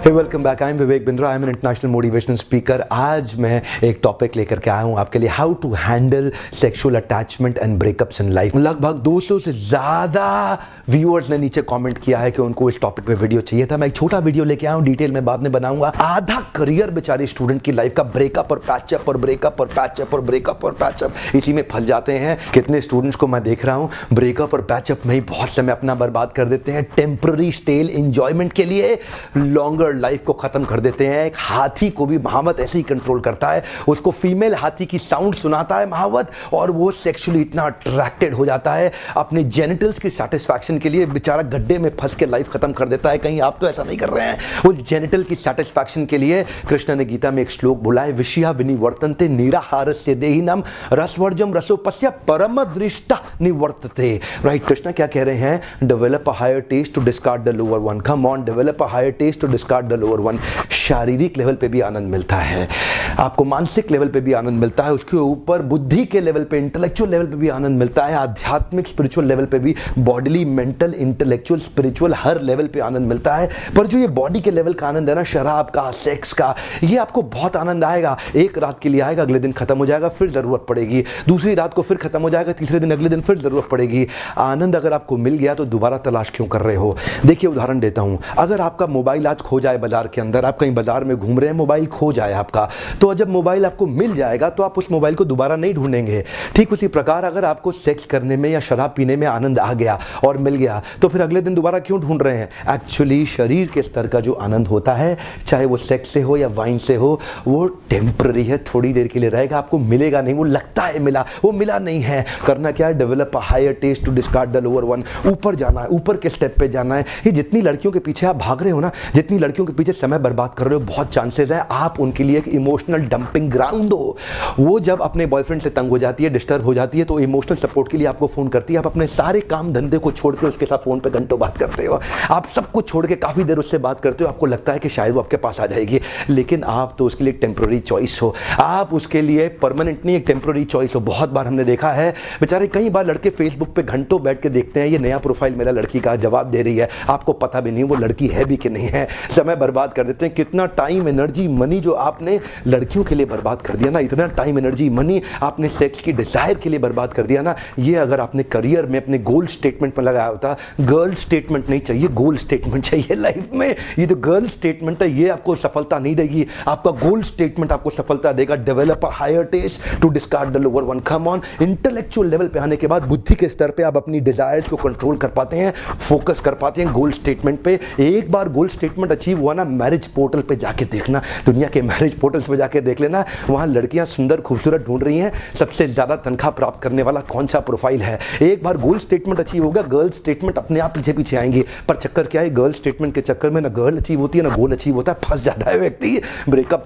Hey welcome back. I am Vivek Bindra. I am an international motivational speaker. आज मैं एक topic लेकर के आया हूँ आपके लिए, how to handle sexual attachment and breakups in life. लगभग 200 से ज़्यादा व्यूअर्स ने नीचे कमेंट किया है कि उनको इस टॉपिक पे वीडियो चाहिए था। मैं एक छोटा वीडियो लेके आया हूँ, डिटेल में बाद में बनाऊंगा। आधा करियर बेचारे स्टूडेंट की लाइफ का ब्रेकअप और पैचअप और ब्रेकअप और पैचअप और ब्रेकअप और पैचअप, इसी में फंस जाते हैं। कितने स्टूडेंट्स को मैं देख रहा हूँ ब्रेकअप और पैचअप में ही बहुत समय अपना बर्बाद कर देते हैं, टेम्पररी स्टेल एंजॉयमेंट के लिए लॉन्गर लाइफ को खत्म कर देते हैं। एक हाथी को भी महावत ऐसे ही कंट्रोल करता है, उसको फीमेल हाथी की साउंड सुनाता है महावत, और वो सेक्सुअली इतना अट्रैक्टेड हो जाता है, अपने जेनिटल्स की सैटिस्फैक्शन के लिए बेचारा गड्ढे में फंस के लाइफ खत्म कर देता है। कहीं आप तो ऐसा नहीं कर रहे हैं? उस जेनिटल की सैटिस्फैक्शन के लिए कृष्ण ने गीता में एक श्लोक बोला है, विषया विनिवर्तन्ते निराहारस्य देहिनम रसवर्जम रसोपस्य परम दृष्टा निवर्तते। राइट, कृष्ण क्या कह रहे हैं? Develop a higher taste to discard the lower one. Come on, develop a higher taste to discard the lower one. शारीरिक लेवल पे भी आनंद मिलता है आपको, मानसिक लेवल पे भी आनंद मिलता है, उसके ऊपर बुद्धि के लेवल पे, इंटेलेक्चुअल लेवल पे भी आनंद मिलता है, आध्यात्मिक स्पिरिचुअल लेवल पे भी, बॉडीली मेंटल इंटेलेक्चुअल स्पिरिचुअल हर लेवल पे आनंद मिलता है। पर जो ये बॉडी के लेवल का आनंद है ना, शराब का, सेक्स का, ये आपको बहुत आनंद आएगा। एक रात के लिए आएगा, अगले दिन खत्म हो जाएगा, फिर जरूरत पड़ेगी, दूसरी रात को फिर खत्म हो जाएगा, तीसरे दिन अगले दिन फिर जरूरत पड़ेगी। आनंद अगर आपको मिल गया तो दोबारा तलाश क्यों कर रहे हो? देखिए उदाहरण देता हूं, अगर आपका मोबाइल आज खो जाए बाजार के अंदर, आप कहीं बाजार में घूम रहे हैं, मोबाइल खो जाए आपका, तो जब मोबाइल आपको मिल जाएगा तो आप उस मोबाइल को दोबारा नहीं ढूंढेंगे। ठीक उसी प्रकार अगर आपको सेक्स करने में या शराब पीने में आनंद आ गया और मिल गया, तो फिर अगले दिन दोबारा क्यों ढूंढ रहे हैं? एक्चुअली शरीर के स्तर का जो आनंद होता है, चाहे वो सेक्स से हो या वाइन से हो, वो टेम्पररी है, थोड़ी देर के लिए रहेगा, आपको मिलेगा नहीं। वो लगता है मिला, वो मिला नहीं है। करना क्या है? Develop a higher taste to discard the lower one. ऊपर जाना है, ऊपर के स्टेप पे जाना है। ये जितनी लड़कियों के पीछे आप भाग रहे हो ना, जितनी लड़कियों के पीछे समय बर्बाद कर रहे हो, बहुत चांसेस है आप उनके लिए एक इमोशनल डंपिंग ग्राउंड हो। वो जब अपने बॉयफ्रेंड से तंग हो जाती है, डिस्टर्ब हो जाती है, तो इमोशनल सपोर्ट के लिए आपको फोन करती है। आप अपने सारे काम धंधे को छोड़ के उसके साथ फोन पे घंटों बात करते हो, आप सब कुछ छोड़ के काफी देर उससे बात करते हो, आपको लगता है कि शायद वो आपके पास आ जाएगी, लेकिन आप तो उसके लिए टेम्पररी चॉइस हो, आप उसके लिए परमानेंट नहीं, एक टेम्पररी चॉइस हो। बहुत बार हमने देखा है बेचारे, कई बार लड़के फेसबुक पे घंटों बैठ के देखते हैं, ये नया प्रोफाइल मेरा लड़की का जवाब दे रही है, आपको पता भी नहीं वो लड़की है भी कि नहीं है, समय बर्बाद कर देते हैं। कितना टाइम, एनर्जी, मनी जो आपने लड़कियों के लिए बर्बाद कर दिया ना, इतना टाइम, एनर्जी, मनी आपने सेक्स की डिजायर के लिए बर्बाद कर दिया ना, ये अगर आपने करियर में अपने गोल स्टेटमेंट में लगाया होता। गर्ल स्टेटमेंट नहीं चाहिए, गोल स्टेटमेंट चाहिए लाइफ में। ये जो गर्ल स्टेटमेंट है ये आपको सफलता नहीं देगी, आपका गोल स्टेटमेंट आपको सफलता देगा। Develop a higher taste to discard the lower one. Come on, intellectual level पे आने के बाद बुद्धि के स्तर पे आप अपनी डिजायर्स को कंट्रोल कर पाते हैं, फोकस कर पाते हैं गोल स्टेटमेंट पे। एक बार गोल स्टेटमेंट अचीव हुआ ना, मैरिज पोर्टल पे जाके देखना, दुनिया के मैरिज पोर्टल्स पे जाके देख लेना, वहां लड़कियां सुंदर खूबसूरत ढूंढ रही हैं, सबसे ज्यादा तनख्वाह प्राप्त करने वाला कौन सा प्रोफाइल है। एक बार गोल स्टेटमेंट अचीव होगा, गर्ल स्टेटमेंट अपने आप पीछे पीछे आएंगे। पर चक्कर क्या है? गर्ल स्टेटमेंट के चक्कर में ना गर्ल अचीव होती है ना गोल अचीव होता है, फंस जाता है व्यक्ति। Breakup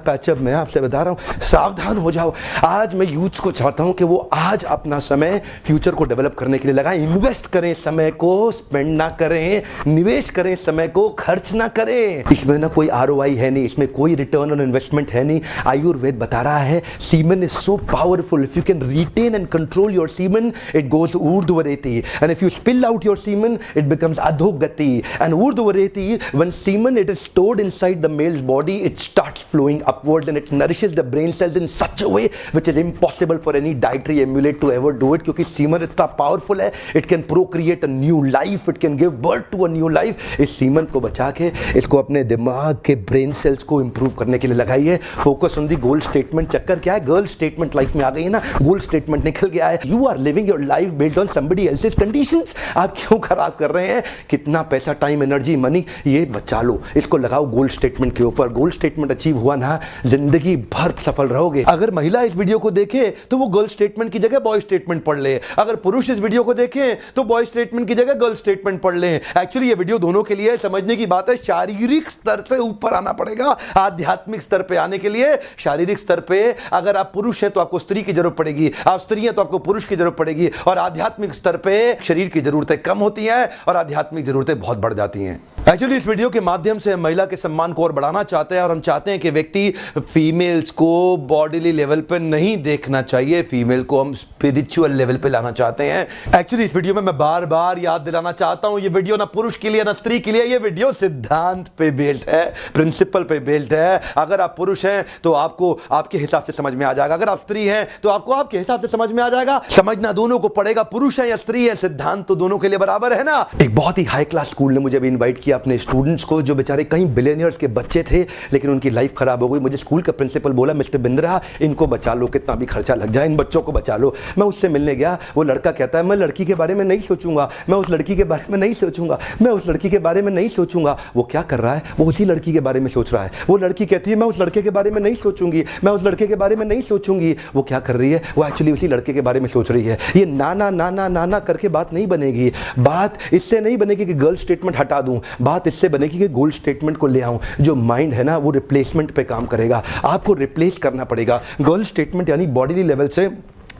patchup. मैं आपसे बता रहा हूं, सावधान हो जाओ। आज मैं यूथ्स को चाहता हूं कि वो आज अपना समय फ्यूचर को डेवलप करने के लिए लगाएं। इन्वेस्ट करें, समय को स्पेंड ना करें, निवेश करें, समय को खर्च ना करें। इसमें ना कोई ROI है नहीं, इसमें कोई रिटर्न ऑन इन्वेस्टमेंट है नहीं। आयुर्वेद बता रहा है semen is so powerful, if you can retain and control your semen it goes urdhvareti, and if you spill out your semen it becomes adhogati, and urdhvareti, when semen it is stored inside the male's body it starts flowing upward and it nourishes the brain cells in such a way which is impossible for any dietary emulate to ever do it, क्योंकि semen इतना powerful है, it can procreate a new life, it can give birth to a new life. इस semen को बचा के इसको अपने दिमाग के ब्रेन सेल्स को इंप्रूव करने के लिए लगाइए। Focus on the goal statement. चक्कर क्या है? गर्ल स्टेटमेंट लाइफ में आ गई है ना, गोल स्टेटमेंट निकल गया है। You are living your life based on somebody else's conditions. आप क्यों खराब कर रहे हैं? कितना पैसा, टाइम, एनर्जी, मनी, ये बचा लो, इसको लगाओ गोल स्टेटमेंट के ऊपर। गोल स्टेटमेंट अचीव हुआ ना, जिंदगी भर सफल रहोगे। अगर महिला इस वीडियो को देखे तो वो गर्ल स्टेटमेंट की जगह बॉय स्टेटमेंट पढ़ ले, अगर पुरुष इस वीडियो को देखे तो बॉय स्टेटमेंट की जगह गर्ल स्टेटमेंट पढ़ ले। एक्चुअली ये वीडियो दोनों के लिए समझने की बात है। शारीरिक स्तर से ऊपर आना पड़ेगा, आध्यात्मिक स्तर पे आने के लिए। शारीरिक स्तर पे अगर आप पुरुष हैं तो आपको स्त्री की जरूरत पड़ेगी, आप स्त्री हैं तो आपको पुरुष की जरूरत पड़ेगी, और आध्यात्मिक स्तर पे शरीर की जरूरतें कम होती हैं और आध्यात्मिक जरूरतें बहुत बढ़ जाती हैं। एक्चुअली इस वीडियो के माध्यम से हम महिला के सम्मान को और बढ़ाना चाहते हैं और हम चाहते हैं कि व्यक्ति फीमेल्स को बॉडीली लेवल पे नहीं देखना चाहिए, फीमेल को हम स्पिरिचुअल लेवल पे लाना चाहते हैं। एक्चुअली इस वीडियो में मैं बार बार याद दिलाना चाहता हूं, ये वीडियो ना पुरुष के लिए ना स्त्री के लिए, ये वीडियो सिद्धांत पे बेस्ड है, प्रिंसिपल पे बेस्ड है। अगर आप पुरुष हैं तो आपको आपके हिसाब से समझ में आ जाएगा, अगर आप स्त्री हैं तो आपको आपके हिसाब से समझ में आ जाएगा। समझना दोनों को पड़ेगा, पुरुष है या स्त्री है, सिद्धांत तो दोनों के लिए बराबर है ना। एक बहुत ही हाई क्लास स्कूल ने मुझे भी इन्वाइट किया अपने स्टूडेंट्स को, जो बेचारे कई बिलियनियर्स के बच्चे थे लेकिन उनकी लाइफ खराब हो गई। मुझे स्कूल का प्रिंसिपल बोला, मिस्टर बिंद्रा इनको बचा लो, कितना भी खर्चा लग जाए इन बच्चों को बचा लो। मैं उससे मिलने गया, वो लड़का कहता है मैं लड़की के बारे में नहीं सोचूंगा, मैं उस लड़की के बारे में नहीं सोचूंगा, मैं उस लड़की के बारे में नहीं सोचूंगा। वो क्या कर रहा है, वो उसी लड़की के बारे में सोच रहा है। वो लड़की कहती है मैं उस लड़के के बारे में नहीं सोचूंगी, मैं उस लड़के के बारे में नहीं सोचूंगी। वो क्या कर रही है, वो एक्चुअली उसी लड़के के बारे में सोच रही है। ये नाना नाना नाना करके बात नहीं बनेगी। बात इससे नहीं बनेगी कि गर्ल स्टेटमेंट हटा दूं, बात इससे बनेगी कि गोल्ड स्टेटमेंट को ले आऊं। जो माइंड है ना वो रिप्लेसमेंट पे काम करेगा, आपको रिप्लेस करना पड़ेगा। गर्ल स्टेटमेंट यानी बॉडी लेवल से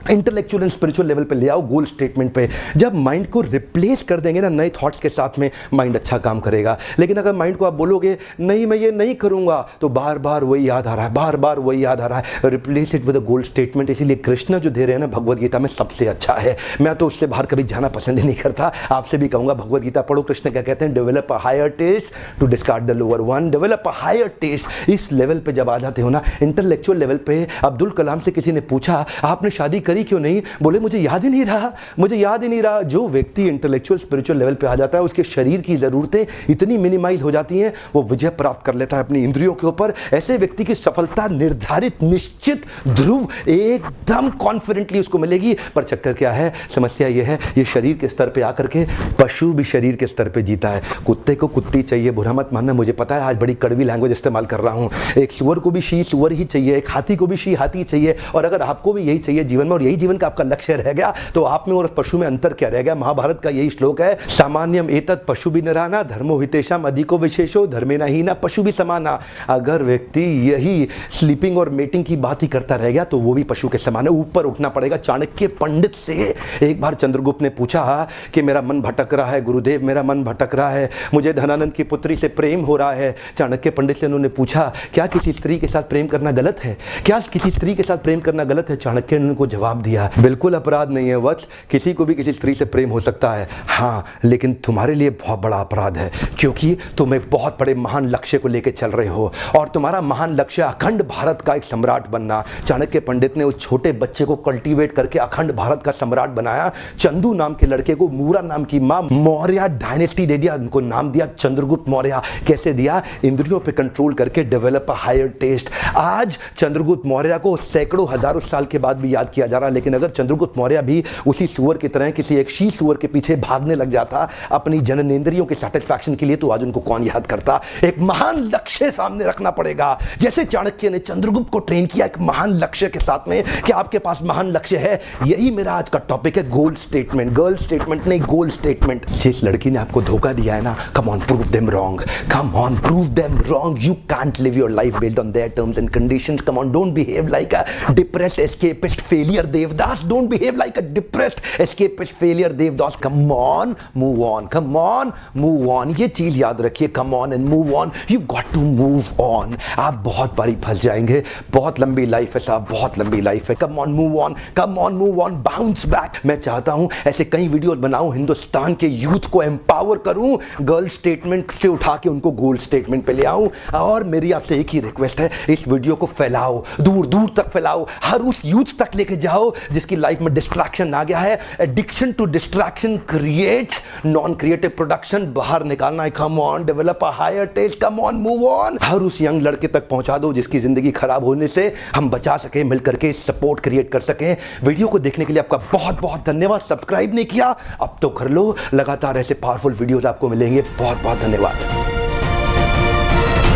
इंटेलेक्चुअल एंड स्पिरिचुअल लेवल पे ले आओ गोल स्टेटमेंट पे। जब माइंड को रिप्लेस कर देंगे ना नए थॉट्स के साथ में, माइंड अच्छा काम करेगा। लेकिन अगर माइंड को आप बोलोगे नहीं मैं ये नहीं करूंगा, तो बार बार वही याद आ रहा है, बार बार वही याद आ रहा है। Replace it with a goal statement. इसीलिए कृष्ण जो दे रहे हैं ना भगवद गीता में सबसे अच्छा है। मैं तो उससे बाहर कभी जाना पसंद ही नहीं करता, आपसे भी कहूंगा भगवद गीता पढ़ो। कृष्ण क्या कहते हैं, develop a higher taste to discard the lower one. Develop a higher taste. इस लेवल पे जब आ जाते हो ना, इंटेलेक्चुअल लेवल पे, अब्दुल कलाम से किसी ने पूछा आपने शादी करी क्यों नहीं, बोले मुझे याद ही नहीं रहा, मुझे याद ही नहीं रहा। जो व्यक्ति इंटेलेक्चुअल स्पिरिचुअल लेवल पे आ जाता है, उसके शरीर की जरूरतें इतनी मिनिमाइज हो जाती हैं, वो विजय प्राप्त कर लेता है अपनी इंद्रियों के ऊपर। ऐसे व्यक्ति की सफलता निर्धारित, निश्चित, ध्रुव, एकदम कॉन्फिडेंटली उसको मिलेगी। पर चक्कर क्या है, समस्या ये है, ये शरीर के स्तर पे आकर के पशु भी शरीर के स्तर पे जीता है। कुत्ते को कुत्ती चाहिए, बुरा मत मानना, मुझे पता है आज बड़ी कड़वी लैंग्वेज इस्तेमाल कर रहा हूं। एक सुअर को भी शी सुअर ही चाहिए, एक हाथी को भी शी हाथी चाहिए। और अगर आपको भी यही चाहिए जीवन में, और यही जीवन का आपका लक्ष्य रह गया, तो आप में और पशु में अंतर क्या रह गया। महाभारत का यही श्लोक है, सामान्यम एतत् पशु भी नराना धर्मो हितेषाम अधिको विशेषो धर्मेना हीना पशु भी समाना। अगर व्यक्ति यही स्लीपिंग और मेटिंग की बात ही करता रह गया तो वो भी पशु के समान है। ऊपर उठना पड़ेगा। चाणक्य पंडित से एक बार चंद्रगुप्त ने पूछा कि मेरा मन भटक रहा है गुरुदेव, मेरा मन भटक रहा है, मुझे धनानंद की पुत्री से प्रेम हो रहा है। चाणक्य पंडित से उन्होंने पूछा क्या किसी स्त्री के साथ प्रेम करना गलत है, क्या किसी स्त्री के साथ प्रेम करना गलत है। चाणक्य ने उनको जवाब दिया बिल्कुल अपराध नहीं है वत्स, किसी को भी किसी स्त्री से प्रेम हो सकता है, हाँ लेकिन तुम्हारे लिए बहुत बड़ा अपराध है, क्योंकि तुम एक बहुत बड़े महान लक्ष्य को लेकर चल रहे हो और तुम्हारा महान लक्ष्य अखंड भारत का एक सम्राट बनना। चाणक्य पंडित ने उस छोटे बच्चे को कल्टीवेट करके अखंड भारत का सम्राट बनाया। चंदू नाम के लड़के को मूरा नाम की मां मौर्य डायनेस्टी दे दिया, उनको नाम दिया चंद्रगुप्त मौर्य। कैसे दिया, इंद्रियों पे कंट्रोल करके, डेवलप अ हायर टेस्ट। आज चंद्रगुप्त मौर्य को सैकड़ों हजारों साल के बाद भी याद किया जा रहा है, लेकिन अगर चंद्रगुप्त मौर्य भी उसी सुअर की तरह किसी एक शी सुअर के पीछे भागने लग जाता अपनी जननेंद्रियों के सैटिस्फैक्शन के लिए, तो आज उनको कौन याद करता। एक महान लक्ष्य सामने रखना पड़ेगा, जैसे चाणक्य ने चंद्रगुप्त को ट्रेन किया एक महान लक्ष्य के साथ में कि आपके पास महान लक्ष्य है। यही मेरा आज का टॉपिक है, गोल स्टेटमेंट। गर्ल स्टेटमेंट नहीं, गोल स्टेटमेंट। जिस लड़की ने आपको धोखा दिया है ना, come on prove them wrong, come on prove them wrong. You can't live your life based on their terms and conditions. Come on, don't behave like a depressed escapist failure Devdas. Don't behave like a depressed escapist failure Devdas. Come on, move on, come on, move on. ये चीज याद रखिए, come on and move on. You got to move on. आप बहुत बारी फंस जाएंगे, बहुत लंबी लाइफ है साहब, बहुत लंबी लाइफ है। Come on, move on, come on, move on, bounce back. मैं चाहता हूं ऐसे कई वीडियोस बनाऊं, हिंदुस्तान के यूथ को एम्पावर करूं, गर्ल स्टेटमेंट से उठा के उनको गोल स्टेटमेंट पे ले आऊं। और मेरी आपसे एक ही रिक्वेस्ट है, इस वीडियो को फैलाओ, दूर दूर तक फैलाओ, हर उस यूथ तक लेके जाओ जिसकी लाइफ में डिस्ट्रैक्शन आ गया है। Addiction to distraction creates non creative production. बाहर निकालना है। Come on, develop a higher taste, come on, move on. हर उस यंग लड़के तक पहुंचा दो जिसकी जिंदगी खराब होने से हम बचा सके, मिलकर के सपोर्ट क्रिएट कर सके। वीडियो को देखने के लिए आपका बहुत बहुत धन्यवाद। सब्सक्राइब नहीं किया अब तो कर लो, लगातार ऐसे पावरफुल वीडियोस आपको मिलेंगे। बहुत बहुत धन्यवाद।